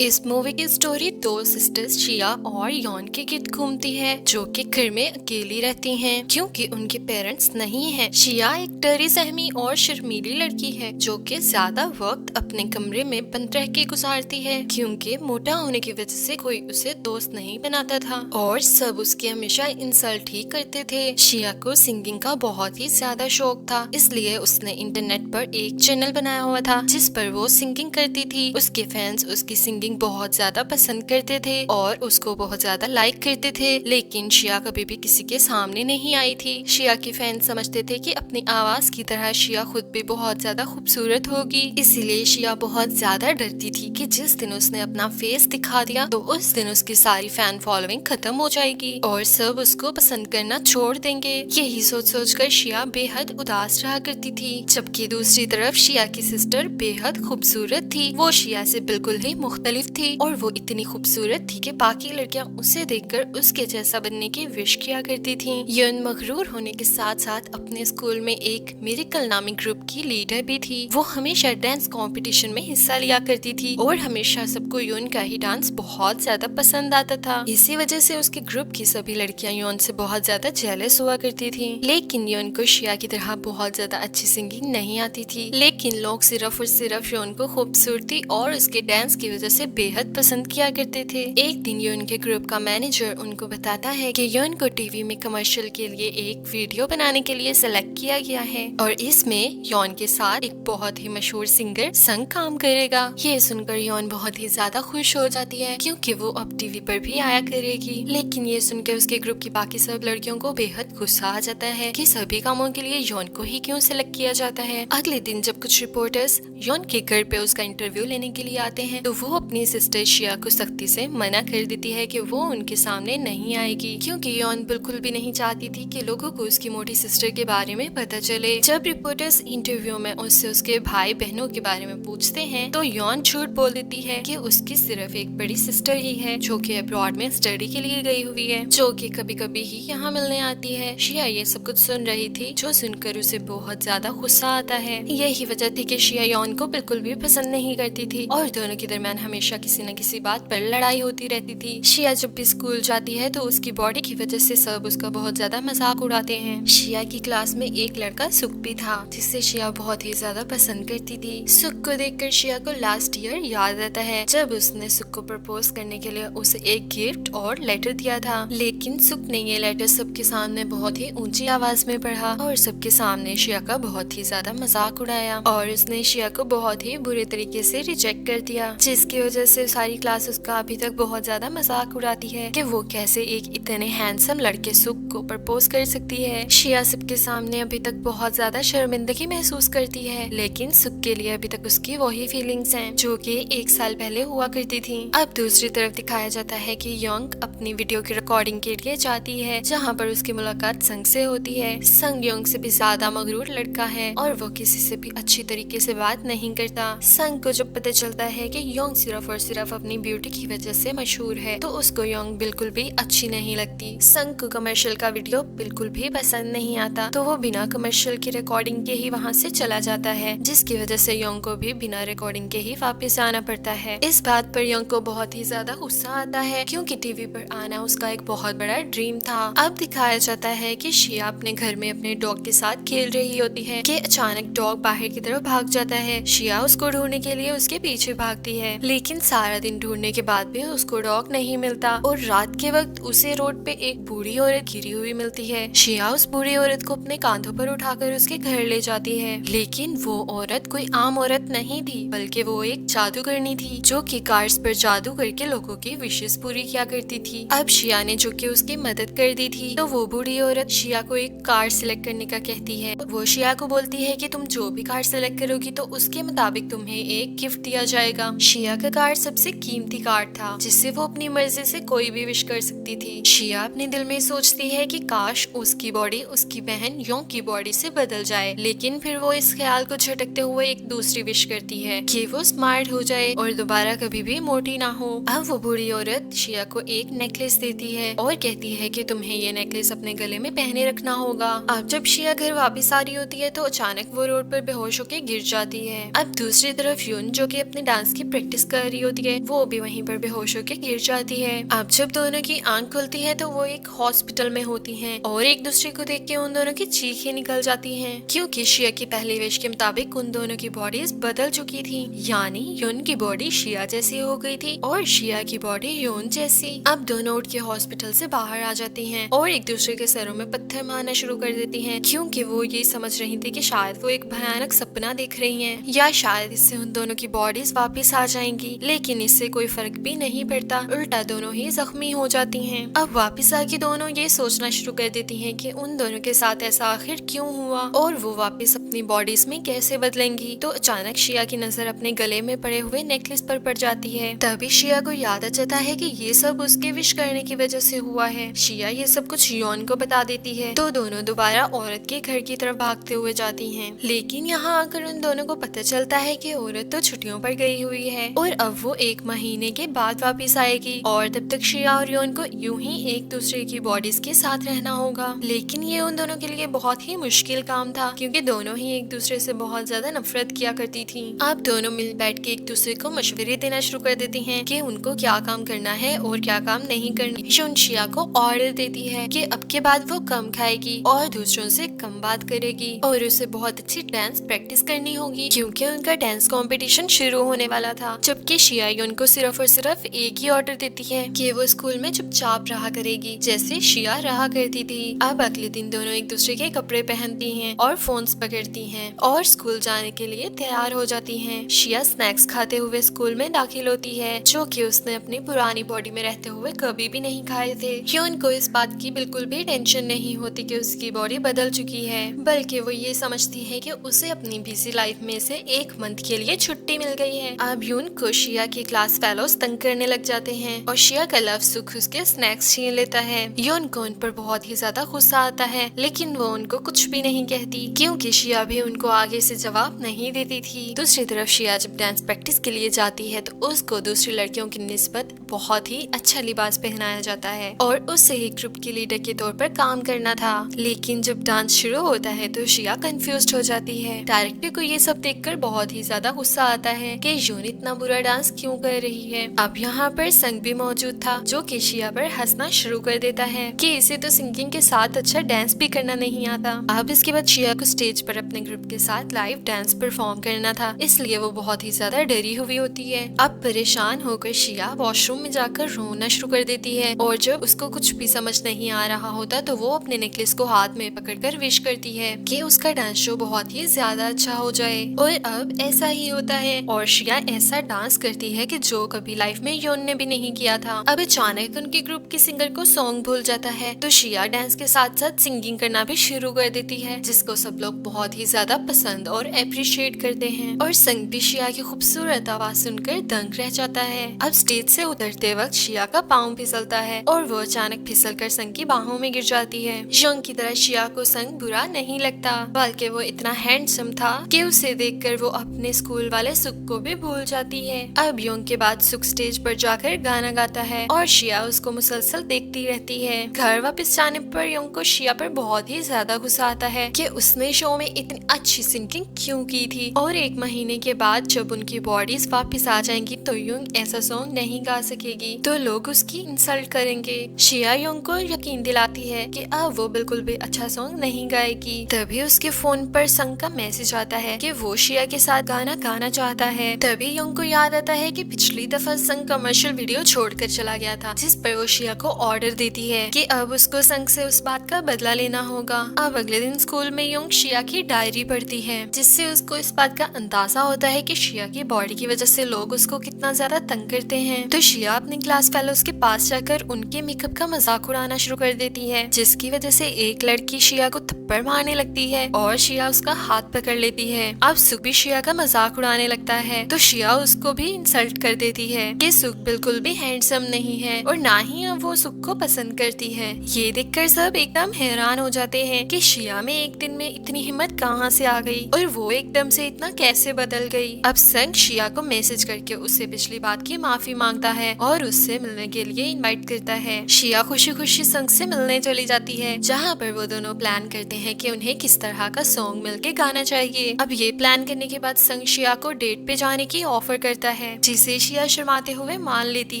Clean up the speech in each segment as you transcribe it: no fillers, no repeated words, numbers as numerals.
इस मूवी की स्टोरी दो सिस्टर्स शिया और यॉन के गिर्द घूमती है जो कि घर में अकेली रहती हैं क्योंकि उनके पेरेंट्स नहीं हैं। शिया एक डरी सहमी और शर्मीली लड़की है जो कि ज्यादा वक्त अपने कमरे में बंद रह के गुजारती है क्योंकि मोटा होने की वजह से कोई उसे दोस्त नहीं बनाता था और सब उसकी हमेशा इंसल्ट ही करते थे। शिया को सिंगिंग का बहुत ही ज्यादा शौक था, इसलिए उसने इंटरनेट पर एक चैनल बनाया हुआ था जिस पर वो सिंगिंग करती थी। उसके फैंस उसकी सिंगिंग बहुत ज्यादा पसंद करते थे और उसको बहुत ज्यादा लाइक करते थे, लेकिन शिया कभी भी किसी के सामने नहीं आई थी। शिया के फैंस समझते थे कि अपनी आवाज की तरह शिया खुद भी बहुत ज्यादा खूबसूरत होगी, इसीलिए शिया बहुत ज्यादा डरती थी कि जिस दिन उसने अपना फेस दिखा दिया तो उस दिन उसकी सारी फैन फॉलोइंग खत्म हो जाएगी और सब उसको पसंद करना छोड़ देंगे। यही सोच सोच कर शिया बेहद उदास रहा करती थी, जबकि दूसरी तरफ शिया की सिस्टर बेहद खूबसूरत थी। वो शिया से बिल्कुल ही मुख्तलिफ थी और वो इतनी खूबसूरत थी कि बाकी लड़कियां उसे देखकर उसके जैसा बनने की विश किया करती थीं। यून मगरूर होने के साथ साथ अपने स्कूल में एक मिरेकल नामी ग्रुप की लीडर भी थी। वो हमेशा डांस कंपटीशन में हिस्सा लिया करती थी और हमेशा सबको यून का ही डांस बहुत ज्यादा पसंद आता था। इसी वजह से उसके ग्रुप की सभी लड़कियां यून से बहुत ज्यादा जेलस हुआ करती थी। लेकिन यून को शिया की तरह बहुत ज्यादा अच्छी सिंगिंग नहीं आती थी, लेकिन लोग सिर्फ और सिर्फ यून को खूबसूरती और उसके डांस की वजह से बेहद पसंद किया करते थे। एक दिन यून के ग्रुप का मैनेजर उनको बताता है कि यून को टीवी में कमर्शियल के लिए एक वीडियो बनाने के लिए सेलेक्ट किया गया है और इसमें यौन के साथ एक बहुत ही मशहूर सिंगर संग काम करेगा। ये सुनकर यौन बहुत ही ज्यादा खुश हो जाती है क्योंकि वो अब टीवी पर भी आया करेगी, लेकिन ये सुनकर उसके ग्रुप की बाकी सब लड़कियों को बेहद गुस्सा आ जाता है कि सभी कामों के लिए यौन को ही क्यों सेलेक्ट किया जाता है। अगले दिन जब कुछ रिपोर्टर्स यौन के घर पे उसका इंटरव्यू लेने के लिए आते हैं तो वो अपनी सिस्टर शिया को सख्ती से मना कर देती है कि वो उनके सामने नहीं आएगी क्योंकि यौन बिल्कुल भी नहीं चाहती थी कि लोगों को उसकी मोटी सिस्टर के बारे में पता चले। जब रिपोर्टर्स इंटरव्यू में उससे उसके भाई बहनों के बारे में पूछते हैं तो यौन झूठ बोल देती है कि उसकी सिर्फ एक बड़ी सिस्टर ही है जो कि अब्रॉड में स्टडी के लिए गई हुई है, जो कि कभी कभी ही यहाँ मिलने आती है। शिया ये सब कुछ सुन रही थी जो सुनकर उसे बहुत ज्यादा गुस्सा आता है। यही वजह थी कि शिया यौन को बिल्कुल भी पसंद नहीं करती थी और दोनों के दरमियान हमेशा किसी न किसी बात पर लड़ाई होती रहती थी। शिया जब भी स्कूल जाती है तो उसकी बॉडी की वजह से सब उसका बहुत ज्यादा मजाक उड़ाते हैं। शिया की क्लास में एक लड़का सुख भी था जिससे शिया बहुत ही ज्यादा पसंद करती थी। सुख को देखकर शिया को लास्ट ईयर याद आता है जब उसने सुख को प्रपोज करने के लिए उसे एक गिफ्ट और लेटर दिया था, लेकिन सुख ने ये लेटर सबके सामने बहुत ही ऊंची आवाज में पढ़ा और सबके सामने शिया का बहुत ही ज्यादा मजाक उड़ाया और उसने शिया को बहुत ही बुरे तरीके से रिजेक्ट कर दिया, जिसकी वजह से सारी क्लास उसका अभी तक बहुत ज्यादा मजाक उड़ाती है कि वो कैसे एक इतने हैंडसम लड़के सुख को प्रपोज कर सकती है। शिया सबके सामने अभी तक बहुत ज्यादा शर्मिंदगी महसूस करती है, लेकिन सुख के लिए अभी तक उसकी वही फीलिंग्स हैं जो कि 1 साल पहले हुआ करती थी। अब दूसरी तरफ दिखाया जाता है कि योंग अपनी वीडियो की रिकॉर्डिंग के लिए जाती है जहाँ पर उसकी मुलाकात संग से होती है। संग योंग से भी ज्यादा मगरूर लड़का है और वो किसी से भी अच्छी तरीके से बात नहीं करता। संग को जब पता चलता है कि योंग सिर्फ और सिर्फ अपनी ब्यूटी की वजह से मशहूर है तो उसको योंग बिल्कुल भी अच्छी नहीं लगती। संग को कमर्शियल का वीडियो बिल्कुल भी पसंद नहीं आता तो वो बिना कमर्शियल की रिकॉर्डिंग के ही वहाँ से चला जाता है, जिसकी वजह से योंग को भी बिना रिकॉर्डिंग के ही वापस आना पड़ता है। इस बात पर योंग को बहुत ही ज्यादा गुस्सा आता है क्योंकि टीवी पर आना उसका एक बहुत बड़ा ड्रीम था। अब दिखाया जाता है कि शिया अपने घर में अपने डॉग के साथ खेल रही होती है कि अचानक डॉग बाहर की तरफ भाग जाता है। शिया उसको ढूंढने के लिए उसके पीछे भागती है, लेकिन सारा दिन ढूंढने के बाद भी उसको डॉग नहीं मिलता और रात के वक्त उसे रोड पे एक बूढ़ी औरत गिरी हुई मिलती है। शिया उस बूढ़ी औरत को अपने कांधों पर उठाकर उसके घर ले जाती है, लेकिन वो औरत कोई आम औरत नहीं थी बल्कि वो एक जादूगरनी थी जो कि कार्ड्स पर जादू करके लोगों की विशेष पूरी किया करती थी। अब शिया ने जो कि उसकी मदद कर दी थी तो वो बूढ़ी औरत शिया को एक कार्ड सिलेक्ट करने का कहती है। वो शिया को बोलती है कि तुम जो भी कार्ड सिलेक्ट करोगी तो उसके मुताबिक तुम्हें एक गिफ्ट दिया जाएगा। शिया का कार्ड सबसे कीमती कार्ड था जिससे वो अपनी मर्जी से कोई भी विश कर सकती थी। शिया अपने दिल में सोचती है कि काश उसकी बॉडी उसकी बहन योंग की बॉडी से बदल जाए, लेकिन फिर वो इस ख्याल को झटकते हुए एक दूसरी विश करती है कि वो स्मार्ट हो जाए और दोबारा कभी भी मोटी ना हो। अब वो बूढ़ी औरत शिया को एक नेकलेस देती है और कहती है कि तुम्हें ये नेकलेस अपने गले में पहने रखना होगा। अब जब शिया घर वापस आ रही होती है तो अचानक वो रोड पर बेहोश होकर गिर जाती है। अब दूसरी तरफ यून जो कि अपने डांस की प्रैक्टिस कर कर रही होती है वो भी वहीं पर बेहोश होकर गिर जाती है। अब जब दोनों की आंख खुलती है तो वो एक हॉस्पिटल में होती हैं और एक दूसरे को देख के उन दोनों की चीखें निकल जाती हैं, क्योंकि शिया की पहली विश के मुताबिक उन दोनों की बॉडीज बदल चुकी थी। यानी यून की बॉडी शिया जैसी हो गई थी और शिया की बॉडी यून जैसी। अब दोनों उठ के हॉस्पिटल से बाहर आ जाती हैं और एक दूसरे के सरों में पत्थर मारना शुरू कर देती हैं, क्योंकि वो ये समझ रही थी कि शायद वो एक भयानक सपना देख रही हैं या शायद इससे उन दोनों की बॉडीज वापस आ जाएंगी। लेकिन इससे कोई फर्क भी नहीं पड़ता, उल्टा दोनों ही जख्मी हो जाती हैं। अब वापस आके दोनों ये सोचना शुरू कर देती हैं कि उन दोनों के साथ ऐसा आखिर क्यों हुआ और वो वापस अपनी बॉडीज में कैसे बदलेंगी। तो अचानक शिया की नजर अपने गले में पड़े हुए नेकलेस पर पड़ जाती है। तभी शिया को याद आ जाता है कि ये सब उसके विश करने की वजह से हुआ है। शिया ये सब कुछ यौन को बता देती है तो दोनों दोबारा औरत के घर की तरफ भागते हुए जाती हैं। लेकिन यहाँ आकर उन दोनों को पता चलता है कि औरत तो छुट्टियों पर गई हुई है और अब वो 1 महीने के बाद वापस आएगी और तब तक शिया और यौन को यूं ही एक दूसरे की बॉडीज के साथ रहना होगा। लेकिन ये उन दोनों के लिए बहुत ही मुश्किल काम था, क्योंकि दोनों ही एक दूसरे से बहुत ज्यादा नफरत किया करती थी। अब दोनों मिल बैठ के एक दूसरे को मशवरे देना शुरू कर देती हैं कि उनको क्या काम करना है और क्या काम नहीं करना। यून शिया को ऑर्डर देती है कि अब के बाद वो कम खाएगी और दूसरों से कम बात करेगी और उसे बहुत अच्छी डांस प्रैक्टिस करनी होगी, क्योंकि उनका डांस कंपटीशन शुरू होने वाला था। जबकि शिया यून को सिर्फ और सिर्फ एक ही ऑर्डर देती है कि वो स्कूल में चुपचाप रहा करेगी जैसे शिया रहा करती थी। अब अगले दिन दोनों एक दूसरे के कपड़े पहनती हैं और फोन्स पकड़ती हैं और स्कूल जाने के लिए तैयार हो जाती हैं। शिया स्नैक्स खाते हुए स्कूल में दाखिल होती है, जो कि उसने अपनी पुरानी बॉडी में रहते हुए कभी भी नहीं खाए थे। यून को इस बात की बिल्कुल भी टेंशन नहीं होती कि उसकी बॉडी बदल चुकी है, बल्कि वो ये समझती है कि उसे अपनी बिजी लाइफ में से 1 मंथ के लिए छुट्टी मिल गई है। अब यून को शिया के क्लास फेलोज तंग करने लग जाते हैं और शिया का लव सुख उसके स्नैक्स छीन लेता है। यून को उन पर बहुत ही ज्यादा गुस्सा आता है, लेकिन वो उनको कुछ भी नहीं कहती, क्योंकि शिया भी उनको आगे से जवाब नहीं देती थी। दूसरी तरफ शिया जब डांस प्रैक्टिस के लिए जाती है तो उसको दूसरी लड़कियों की निस्बत बहुत ही अच्छा लिबास पहनाया जाता है और उससे ही ग्रुप के लीडर के तौर पर काम करना था। लेकिन जब डांस शुरू होता है तो शिया कंफ्यूज हो जाती है। डायरेक्टर को ये सब देखकर बहुत ही ज्यादा गुस्सा आता है कि यून इतना बुरा डांस क्यों कर रही है। अब यहाँ पर संग भी मौजूद था, जो कि शिया पर हंसना शुरू कर देता है कि इसे तो सिंगिंग के साथ अच्छा डांस भी करना नहीं आता। अब इसके बाद शिया को स्टेज पर अपने ग्रुप के साथ लाइव डांस परफॉर्म करना था, इसलिए वो बहुत ही ज्यादा डरी हुई होती है। अब परेशान होकर शिया वॉशरूम में जाकर रोना शुरू कर देती है और जब उसको कुछ भी समझ नहीं आ रहा होता तो वो अपने नेकलेस को हाथ में पकड़कर विश करती है कि उसका डांस शो बहुत ही ज्यादा अच्छा हो जाए। और अब ऐसा ही होता है और शिया ऐसा डांस करती है कि जो कभी लाइफ में यून ने भी नहीं किया था। अब अचानक उनके ग्रुप के सिंगर को सॉन्ग भूल जाता है तो शिया डांस के साथ साथ सिंगिंग करना भी शुरू कर देती है, जिसको सब लोग बहुत ही ज्यादा पसंद और अप्रिशिएट करते हैं। और संग भी शिया की खूबसूरत आवाज सुनकर दंग रह जाता है। अब स्टेज से उतरते वक्त शिया का पाँव फिसलता है और वो अचानक फिसल कर संग की बाहों में गिर जाती है। यून की तरह शिया को संग बुरा नहीं लगता, बल्कि वो इतना हैंडसम था कि उसे देखकर वो अपने स्कूल वाले सुख को भी भूल जाती है। अब यून के बाद सुख स्टेज पर जाकर गाना गाता है और शिया उसको मुसलसल देखती रहती है। घर वापस जाने पर यून को शिया पर बहुत ही ज्यादा गुस्सा आता है कि उसने शो में इतनी अच्छी सिंगिंग क्यों की थी और 1 महीने के बाद जब उनकी बॉडीज वापस आ जाएंगी तो यून ऐसा सॉन्ग नहीं गा सकेगी तो लोग उसकी इंसल्ट करेंगे। शिया यून को यकीन दिलाती है कि अब वो बिल्कुल भी अच्छा सॉन्ग नहीं गाएगी। तभी उसके फोन पर संग का मैसेज आता है कि वो शिया के साथ गाना गाना चाहता है। तभी यून को याद आता है कि पिछली दफा संग कमर्शियल वीडियो छोड़कर चला गया था, जिस पर वो शिया को ऑर्डर देती है कि अब उसको संग से उस बात का बदला लेना होगा। अब अगले दिन स्कूल में यून शिया की डायरी पढ़ती है, जिससे उसको इस बात का अंदाजा होता है कि शिया की बॉडी की वजह से लोग उसको कितना ज्यादा तंग करते हैं। तो शिया अपने क्लास फेलोज के पास जाकर उनके मेकअप का मजाक उड़ाना शुरू कर देती है, जिसकी वजह से एक लड़की शिया को थप्पड़ मारने लगती है और शिया उसका हाथ पकड़ लेती है। अब सुख भी शिया का मजाक उड़ाने लगता है तो शिया उसको भी इंसल्ट कर देती है कि सुख बिल्कुल भी हैंडसम नहीं है और ना ही अब वो सुख को पसंद करती है। ये देखकर सब एकदम हैरान हो जाते हैं कि शिया में एक दिन में इतनी हिम्मत कहाँ से आ गई और वो एकदम से इतना कैसे बदल गई। अब संग शिया को मैसेज करके उससे पिछली बात की माफी मांगता है और उससे मिलने के लिए इनवाइट करता है। शिया खुशी खुशी संग से मिलने चली जाती है, जहाँ पर वो दोनों प्लान करते हैं कि उन्हें किस तरह का सॉन्ग मिलके गाना चाहिए। अब ये प्लान करने के बाद संग शिया को डेट पे जाने की ऑफर करता है, जिसे शिया शर्माते हुए मान लेती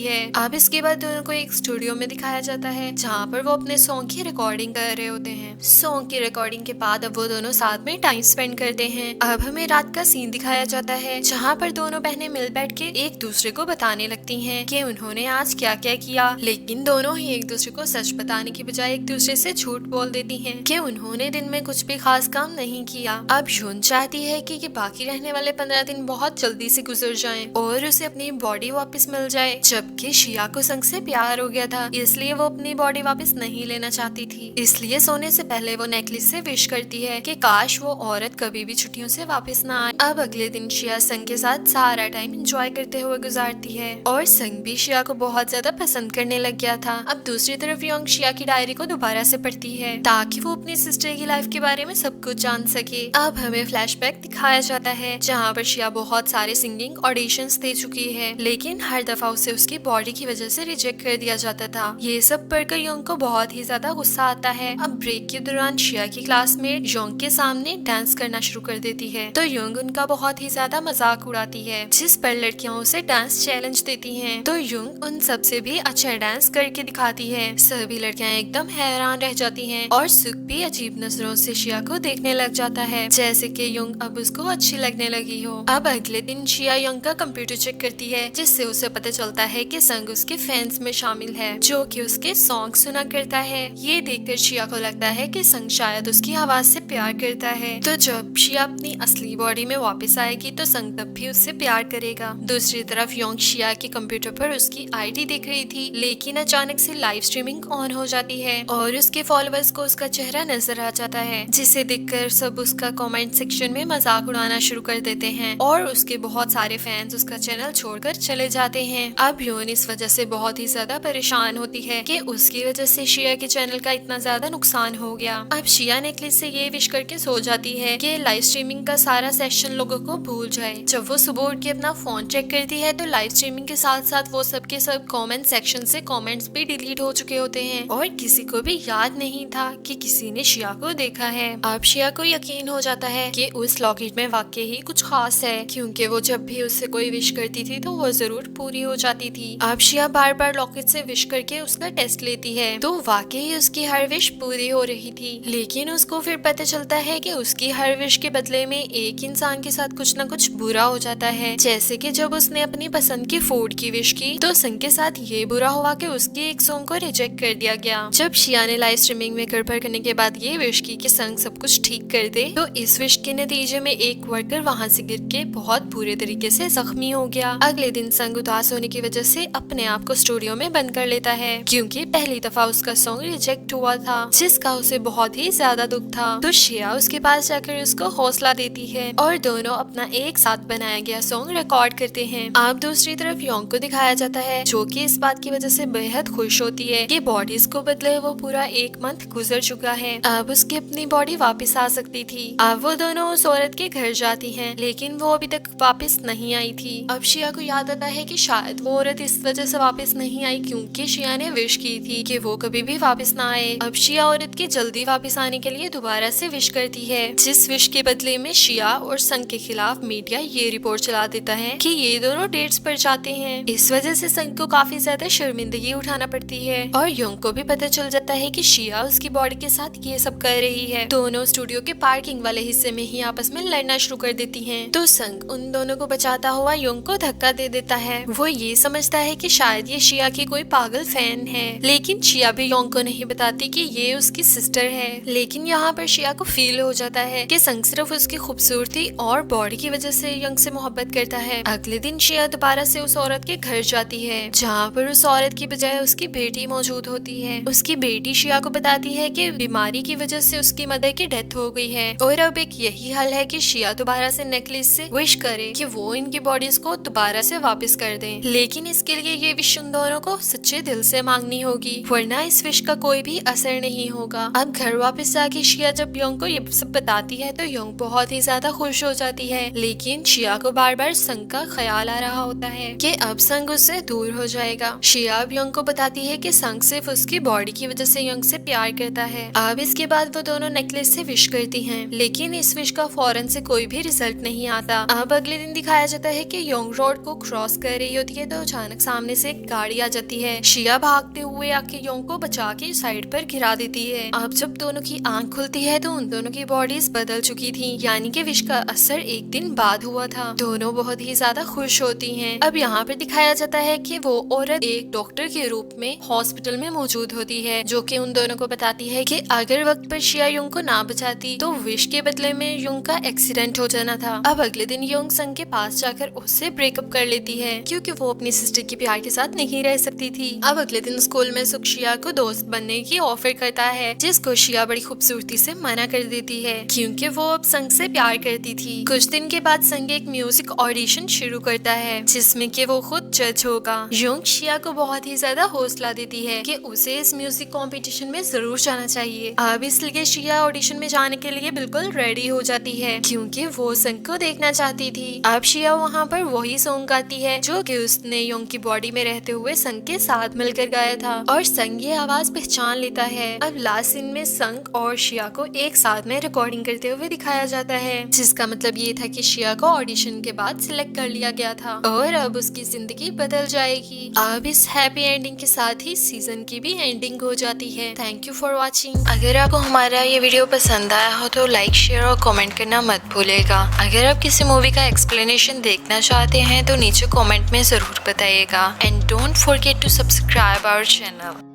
है। अब इसके बाद दोनों को एक स्टूडियो में दिखाया जाता है, जहाँ पर वो अपने सॉन्ग की रिकॉर्डिंग कर रहे होते हैं। सॉन्ग की रिकॉर्डिंग के बाद अब वो दोनों साथ में टाइम स्पेंड करते हैं। अब हमें रात का सीन दिखाया जाता है, जहाँ पर दोनों बहनें मिल बैठ के एक दूसरे को बताने लगती हैं कि उन्होंने आज क्या क्या किया, लेकिन दोनों ही एक दूसरे को सच बताने की बजाय एक दूसरे से झूठ बोल देती हैं कि उन्होंने दिन में कुछ भी खास काम नहीं किया। अब यून चाहती है कि बाकी रहने वाले 15 दिन बहुत जल्दी से गुजर जाएं और उसे अपनी बॉडी वापस मिल जाए, जबकि शिया को संग से प्यार हो गया था, इसलिए वो अपनी बॉडी वापस नहीं लेना चाहती थी। इसलिए सोने से पहले वो नेकलेस से विश करती है कि काश वो औरत कभी भी छुट्टियों से वापस ना आए। अब अगले दिन शिया संग के साथ सारा टाइम एंजॉय करते हुए गुजारती है और संग भी शिया को बहुत ज्यादा पसंद करने लग गया था। अब दूसरी तरफ योंग शिया की डायरी को दोबारा से पढ़ती है ताकि वो अपनी सिस्टर की लाइफ के बारे में सब कुछ जान सके। अब हमें फ्लैशबैक दिखाया जाता है, जहाँ पर शिया बहुत सारे सिंगिंग ऑडिशंस दे चुकी है, लेकिन हर दफा उसे उसकी बॉडी की वजह से रिजेक्ट कर दिया जाता था। ये सब पढ़कर योंग को बहुत ही ज्यादा गुस्सा आता है। अब ब्रेक के दौरान शिया की क्लासमेट योंग के सामने डांस करना शुरू कर देती है, तो योंग उनका बहुत ही ज्यादा मजाक उड़ाती है, जिस पर लड़कियां उसे डांस चैलेंज देती हैं। तो योंग उन सब से भी अच्छा डांस करके दिखाती है। सभी लड़कियां एकदम हैरान रह जाती हैं और सुख भी अजीब नजरों से शिया को देखने लग जाता है, जैसे कि योंग अब उसको अच्छी लगने लगी हो। अब अगले दिन शिया योंग का कंप्यूटर चेक करती है, जिससे उसे पता चलता है कि संग उसके फैंस में शामिल है, जो कि उसके सॉन्ग सुना करता है। ये देखकर शिया को लगता है कि संग शायद उसकी आवाज से प्यार करता है। तो जब शिया अपनी असली बॉडी में वापस आएगी तो संग तब भी उससे प्यार करेगा। दूसरी तरफ योंग शिया के कंप्यूटर पर उसकी आईडी देख रही थी, लेकिन अचानक से लाइव स्ट्रीमिंग ऑन हो जाती है और उसके फॉलोअर्स को उसका चेहरा नजर आ जाता है, जिसे देखकर सब उसका कमेंट सेक्शन में मजाक उड़ाना शुरू कर देते हैं और उसके बहुत सारे फैंस उसका चैनल छोड़कर चले जाते हैं। अब योन इस वजह से बहुत ही ज्यादा परेशान होती है कि उसकी वजह से शिया के चैनल का इतना ज्यादा नुकसान हो गया। अब शिया नेकलेस से ये विश करके सो जाती है कि लाइव स्ट्रीमिंग का सारा सेशन लोगों को भूल जाए। जब वो सुबह उठ के अपना फोन चेक करती है तो लाइव स्ट्रीमिंग के साथ साथ वो सब के सब कमेंट सेक्शन से कमेंट्स भी डिलीट हो चुके होते हैं और किसी को भी याद नहीं था कि किसी ने शिया को देखा है। अब शिया को यकीन हो जाता है कि उस लॉकेट में वाकई ही कुछ खास है, क्योंकि वो जब भी उससे कोई विश करती थी तो वो जरूर पूरी हो जाती थी। अब शिया बार बार लॉकेट से विश करके उसका टेस्ट लेती है, तो वाकई उसकी हर विश पूरी हो रही थी, लेकिन उसको फिर पता चलता है कि उसकी हर विश के बदले में एक इंसान के साथ कुछ न कुछ बुरा हो जाता है। जैसे कि जब उसने अपनी पसंद की फूड की विश की तो संग के साथ ये बुरा हुआ कि उसके एक सॉन्ग को रिजेक्ट कर दिया गया। जब शिया ने लाइव स्ट्रीमिंग में गड़बड़ करने के बाद ये विश की कि संग सब कुछ ठीक कर दे, तो इस विश के नतीजे में एक वर्कर वहाँ से गिर के बहुत बुरे तरीके से जख्मी हो गया। अगले दिन संग उदास होने की वजह से अपने आप को स्टूडियो में बंद कर लेता है, क्योंकि पहली दफा उसका सॉन्ग रिजेक्ट हुआ था, जिसका उसे बहुत ही ज्यादा दुख था। तो शिया उसके पास जाकर उसको हौसला देती है और दोनों अपना एक साथ बनाया गया सॉन्ग रिकॉर्ड करते हैं। अब दूसरी तरफ योंग को दिखाया जाता है, जो कि इस बात की वजह से बेहद खुश होती है कि बॉडीज को बदले वो पूरा एक मंथ गुजर चुका है, अब उसकी अपनी बॉडी वापस आ सकती थी। अब वो दोनों उस औरत के घर जाती हैं, लेकिन वो अभी तक वापस नहीं आई थी। अब शिया को याद आता है कि शायद वो औरत इस वजह से वापस नहीं आई क्योंकि शिया ने विश की थी कि वो कभी भी वापस ना आए। अब शिया औरत के जल्दी वापस आने के लिए दोबारा से विश करती है, जिस विश के बदले में शिया और संग के खिलाफ मीडिया ये रिपोर्ट चला देता है कि ये दोनों डेट्स पर जाते हैं। इस वजह से संग को काफी ज्यादा शर्मिंदगी उठाना पड़ती है और योंग को भी पता चल जाता है कि शिया उसकी बॉडी के साथ ये सब कर रही है। दोनों स्टूडियो के पार्किंग वाले हिस्से में ही आपस में लड़ना शुरू कर देती हैं। तो संग उन दोनों को बचाता हुआ योंग को धक्का दे देता है। वो ये समझता है कि शायद ये शिया की कोई पागल फैन है, लेकिन शिया भी योंग को नहीं बताती कि ये उसकी सिस्टर है। लेकिन यहाँ पर शिया को फील हो जाता है कि संग सिर्फ उसकी खूबसूरती और बॉडी की वजह से योंग से मोहब्बत करता है। अगले दिन शिया दोबारा से उस औरत के घर जाती है, जहाँ पर उस औरत की बजाय उसकी बेटी मौजूद होती है। उसकी बेटी शिया को बताती है कि बीमारी की वजह से उसकी मदर की डेथ हो गई है और अब एक यही हल है कि शिया दोबारा से नेकलेस से विश करे कि वो इनकी बॉडीज को दोबारा से वापस कर दें। लेकिन इसके लिए ये विश उन दोनों को सच्चे दिल से मांगनी होगी, वरना इस विश का कोई भी असर नहीं होगा। अब घर वापस जाके शिया जब योंग को ये सब बताती है तो योंग बहुत ही ज्यादा खुश हो जाती है, लेकिन शिया को बार बार संग का ख्याल आ रहा होता है कि अब संग उससे दूर हो जाएगा। शिया अब योंग को बताती है कि संग सिर्फ उसकी बॉडी की वजह से योंग से प्यार करता है। अब इसके बाद वो दोनों नेकलेस से विश करती हैं, लेकिन इस विश का फौरन से कोई भी रिजल्ट नहीं आता। अब अगले दिन दिखाया जाता है कि योंग रोड को क्रॉस कर रही होती है तो अचानक सामने से एक गाड़ी आ जाती है। शिया भागते हुए आके योंग को बचा के साइड पर गिरा देती है। अब जब दोनों की आंख खुलती है तो उन दोनों की बॉडीज बदल चुकी थी, यानी कि विश का असर एक दिन बाद हुआ था। दोनों बहुत ही ज्यादा खुश होती हैं। अब यहाँ पर दिखाया जाता है कि वो औरत एक डॉक्टर के रूप में हॉस्पिटल में मौजूद होती है, जो कि उन दोनों को बताती है कि अगर वक्त पर शिया योंग को ना बचाती तो विश के बदले में योंग का एक्सीडेंट हो जाना था। अब अगले दिन योंग संग के पास जाकर उससे ब्रेकअप कर लेती है, क्योंकि वो अपनी सिस्टर के प्यार के साथ नहीं रह सकती थी। अब अगले दिन स्कूल में सुख शिया को दोस्त बनने की ऑफर करता है, जिसको शिया बड़ी खूबसूरती से मना कर देती है, क्योंकि वो अब संग से प्यार करती थी। कुछ दिन के बाद संग एक म्यूजिक ऑडिशन शुरू करता है, जिसमें कि वो खुद जज होगा। योंग शिया को बहुत ही ज्यादा हौसला देती है कि उसे इस म्यूजिक कंपटीशन में जरूर जाना चाहिए। अब इसलिए शिया ऑडिशन में जाने के लिए बिल्कुल रेडी हो जाती है, क्योंकि वो संग को देखना चाहती थी। अब शिया वहाँ पर वही सॉन्ग गाती है जो कि उसने योंग की बॉडी में रहते हुए संग के साथ मिलकर गाया था, और संग ये आवाज पहचान लेता है। अब लास्ट सीन में संग और शिया को एक साथ में रिकॉर्डिंग करते हुए दिखाया जाता है, जिसका मतलब ये था कि शिया को ऑडिशन के बाद सिलेक्ट कर लिया गया था और अब उसकी जिंदगी बदल जाएगी। अब इस हैप्पी एंडिंग के साथ ही सीजन की भी एंडिंग हो जाती है। Thank you for watching. अगर आपको हमारा ये वीडियो पसंद आया हो तो लाइक, शेयर और कमेंट करना मत भूलेगा। अगर आप किसी मूवी का एक्सप्लेनेशन देखना चाहते हैं तो नीचे कमेंट में जरूर बताइएगा। And don't forget to subscribe our channel.